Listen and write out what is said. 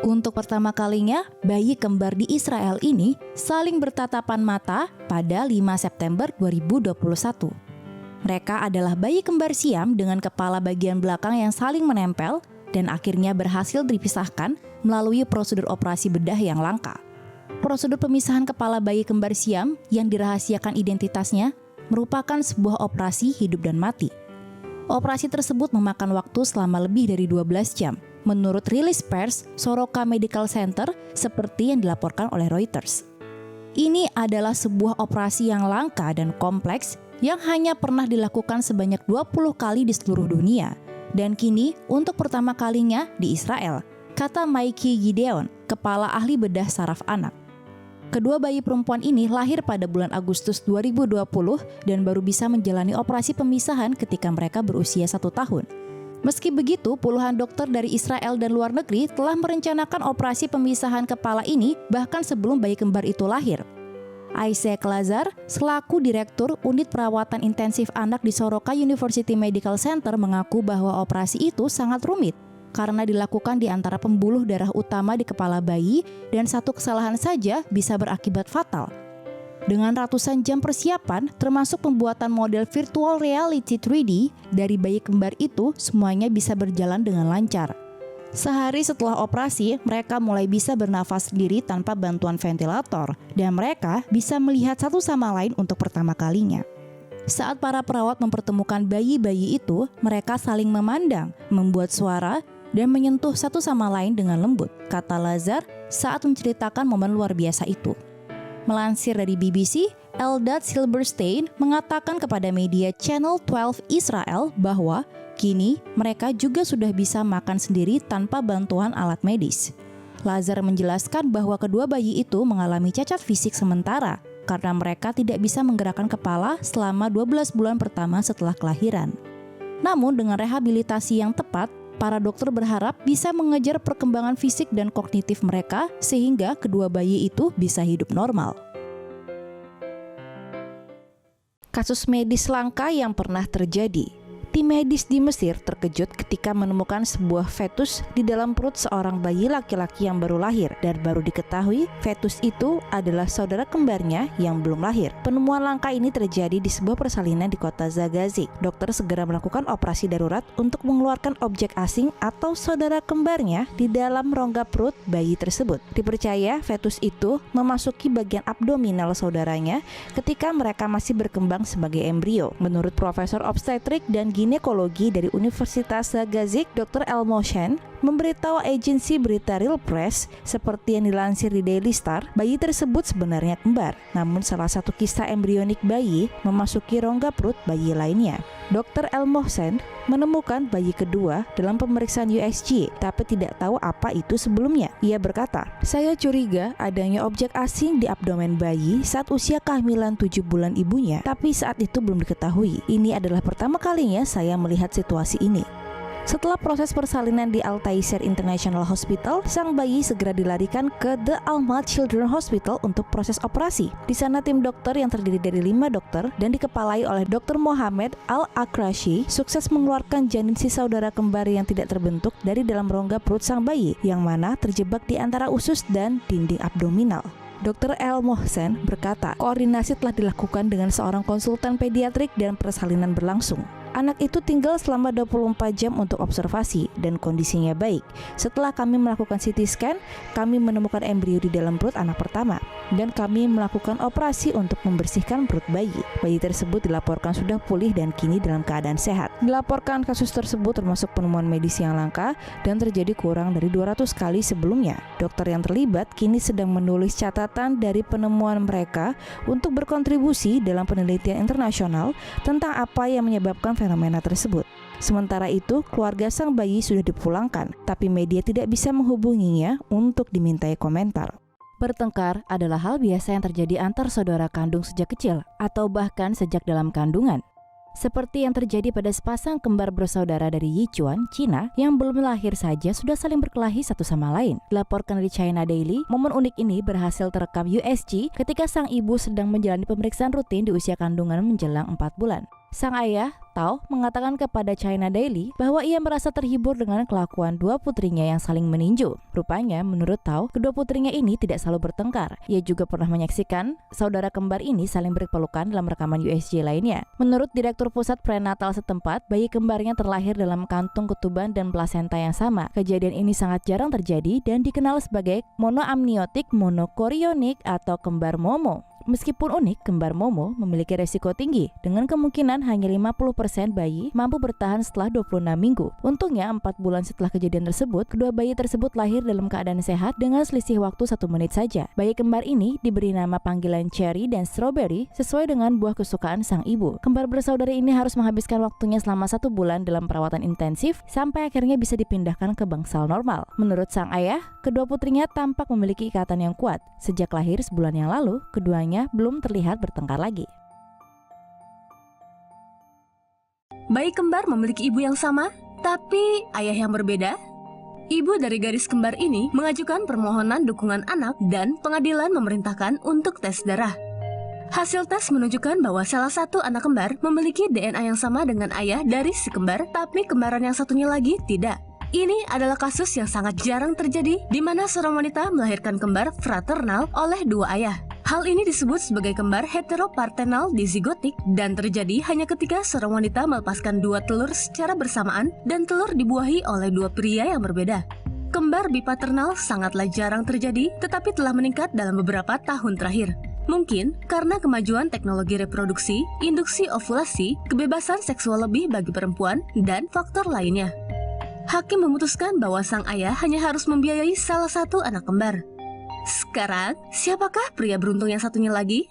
Untuk pertama kalinya, bayi kembar di Israel ini saling bertatapan mata pada 5 September 2021. Mereka adalah bayi kembar Siam dengan kepala bagian belakang yang saling menempel dan akhirnya berhasil dipisahkan melalui prosedur operasi bedah yang langka. Prosedur pemisahan kepala bayi kembar Siam yang dirahasiakan identitasnya merupakan sebuah operasi hidup dan mati. Operasi tersebut memakan waktu selama lebih dari 12 jam. Menurut rilis pers Soroka Medical Center seperti yang dilaporkan oleh Reuters. Ini adalah sebuah operasi yang langka dan kompleks yang hanya pernah dilakukan sebanyak 20 kali di seluruh dunia. Dan kini untuk pertama kalinya di Israel, kata Mikey Gideon, kepala ahli bedah saraf anak. Kedua bayi perempuan ini lahir pada bulan Agustus 2020 dan baru bisa menjalani operasi pemisahan ketika mereka berusia 1 tahun. Meski begitu, puluhan dokter dari Israel dan luar negeri telah merencanakan operasi pemisahan kepala ini bahkan sebelum bayi kembar itu lahir. Isaac Lazar, selaku Direktur Unit Perawatan Intensif Anak di Soroka University Medical Center mengaku bahwa operasi itu sangat rumit karena dilakukan di antara pembuluh darah utama di kepala bayi dan satu kesalahan saja bisa berakibat fatal. Dengan ratusan jam persiapan, termasuk pembuatan model virtual reality 3D dari bayi kembar itu, semuanya bisa berjalan dengan lancar. Sehari setelah operasi, mereka mulai bisa bernafas sendiri tanpa bantuan ventilator, dan mereka bisa melihat satu sama lain untuk pertama kalinya. Saat para perawat mempertemukan bayi-bayi itu, mereka saling memandang, membuat suara, dan menyentuh satu sama lain dengan lembut, kata Lazar saat menceritakan momen luar biasa itu. Melansir dari BBC, Eldad Silberstein mengatakan kepada media Channel 12 Israel bahwa kini mereka juga sudah bisa makan sendiri tanpa bantuan alat medis. Lazar menjelaskan bahwa kedua bayi itu mengalami cacat fisik sementara karena mereka tidak bisa menggerakkan kepala selama 12 bulan pertama setelah kelahiran. Namun dengan rehabilitasi yang tepat, para dokter berharap bisa mengejar perkembangan fisik dan kognitif mereka sehingga kedua bayi itu bisa hidup normal. Kasus medis langka yang pernah terjadi. Tim medis di Mesir terkejut ketika menemukan sebuah fetus di dalam perut seorang bayi laki-laki yang baru lahir dan baru diketahui fetus itu adalah saudara kembarnya yang belum lahir. Penemuan langka ini terjadi di sebuah persalinan di kota Zagazig. Dokter segera melakukan operasi darurat untuk mengeluarkan objek asing atau saudara kembarnya di dalam rongga perut bayi tersebut. Dipercaya fetus itu memasuki bagian abdominal saudaranya ketika mereka masih berkembang sebagai embrio. Menurut Profesor Obstetrik dan Ginekologi dari Universitas Zagazig, Dr. El Mohsen, memberitahu agensi berita Real Press seperti yang dilansir di Daily Star, bayi tersebut sebenarnya kembar. Namun salah satu kisah embrionik bayi memasuki rongga perut bayi lainnya. Dr. El Mohsen menemukan bayi kedua dalam pemeriksaan USG, tapi tidak tahu apa itu sebelumnya. Ia berkata, "Saya curiga adanya objek asing di abdomen bayi saat usia kehamilan 7 bulan ibunya, tapi saat itu belum diketahui. Ini adalah pertama kalinya saya melihat situasi ini." Setelah proses persalinan di Al-Tayser International Hospital, sang bayi segera dilarikan ke The Almat Children Hospital untuk proses operasi. Di sana tim dokter yang terdiri dari 5 dokter dan dikepalai oleh Dr. Mohamed Al-Akrashi sukses mengeluarkan janin si saudara kembar yang tidak terbentuk dari dalam rongga perut sang bayi, yang mana terjebak di antara usus dan dinding abdominal. Dr. El Mohsen berkata, koordinasi telah dilakukan dengan seorang konsultan pediatrik dan persalinan berlangsung. Anak itu tinggal selama 24 jam untuk observasi dan kondisinya baik. Setelah kami melakukan CT scan, kami menemukan embrio di dalam perut anak pertama dan kami melakukan operasi untuk membersihkan perut bayi. Bayi tersebut dilaporkan sudah pulih dan kini dalam keadaan sehat. Dilaporkan kasus tersebut termasuk penemuan medis yang langka dan terjadi kurang dari 200 kali sebelumnya. Dokter yang terlibat kini sedang menulis catatan dari penemuan mereka untuk berkontribusi dalam penelitian internasional tentang apa yang menyebabkan fenomena tersebut. Sementara itu, keluarga sang bayi sudah dipulangkan, tapi media tidak bisa menghubunginya untuk dimintai komentar. Bertengkar adalah hal biasa yang terjadi antar saudara kandung sejak kecil atau bahkan sejak dalam kandungan. Seperti yang terjadi pada sepasang kembar bersaudara dari Yichuan, Cina, yang belum lahir saja sudah saling berkelahi satu sama lain. Dilaporkan di China Daily, momen unik ini berhasil terekam USG ketika sang ibu sedang menjalani pemeriksaan rutin di usia kandungan menjelang 4 bulan. Sang ayah, Tao, mengatakan kepada China Daily bahwa ia merasa terhibur dengan kelakuan dua putrinya yang saling meninju. Rupanya, menurut Tao, kedua putrinya ini tidak selalu bertengkar. Ia juga pernah menyaksikan saudara kembar ini saling berpelukan dalam rekaman USG lainnya. Menurut Direktur Pusat Prenatal setempat, bayi kembarnya terlahir dalam kantung ketuban dan plasenta yang sama. Kejadian ini sangat jarang terjadi dan dikenal sebagai monoamniotik monokorionik atau kembar Momo. Meskipun unik, kembar Momo memiliki resiko tinggi dengan kemungkinan hanya 50% bayi mampu bertahan setelah 26 minggu. Untungnya 4 bulan setelah kejadian tersebut, kedua bayi tersebut lahir dalam keadaan sehat dengan selisih waktu 1 menit saja. Bayi kembar ini diberi nama panggilan Cherry dan Strawberry sesuai dengan buah kesukaan sang ibu. Kembar bersaudara ini harus menghabiskan waktunya selama 1 bulan dalam perawatan intensif sampai akhirnya bisa dipindahkan ke bangsal normal. Menurut sang ayah, kedua putrinya tampak memiliki ikatan yang kuat. Sejak lahir sebulan yang lalu, keduanya belum terlihat bertengkar lagi. Bayi kembar memiliki ibu yang sama, tapi ayah yang berbeda. Ibu dari garis kembar ini mengajukan permohonan dukungan anak dan pengadilan memerintahkan untuk tes darah. Hasil tes menunjukkan bahwa salah satu anak kembar memiliki DNA yang sama dengan ayah dari si kembar, tapi kembaran yang satunya lagi tidak. Ini adalah kasus yang sangat jarang terjadi, di mana seorang wanita melahirkan kembar fraternal oleh dua ayah. Hal ini disebut sebagai kembar heteropartenal dizigotik dan terjadi hanya ketika seorang wanita melepaskan 2 telur secara bersamaan dan telur dibuahi oleh 2 pria yang berbeda. Kembar bipaternal sangatlah jarang terjadi, tetapi telah meningkat dalam beberapa tahun terakhir. Mungkin karena kemajuan teknologi reproduksi, induksi ovulasi, kebebasan seksual lebih bagi perempuan, dan faktor lainnya. Hakim memutuskan bahwa sang ayah hanya harus membiayai salah satu anak kembar. Sekarang, siapakah pria beruntung yang satunya lagi?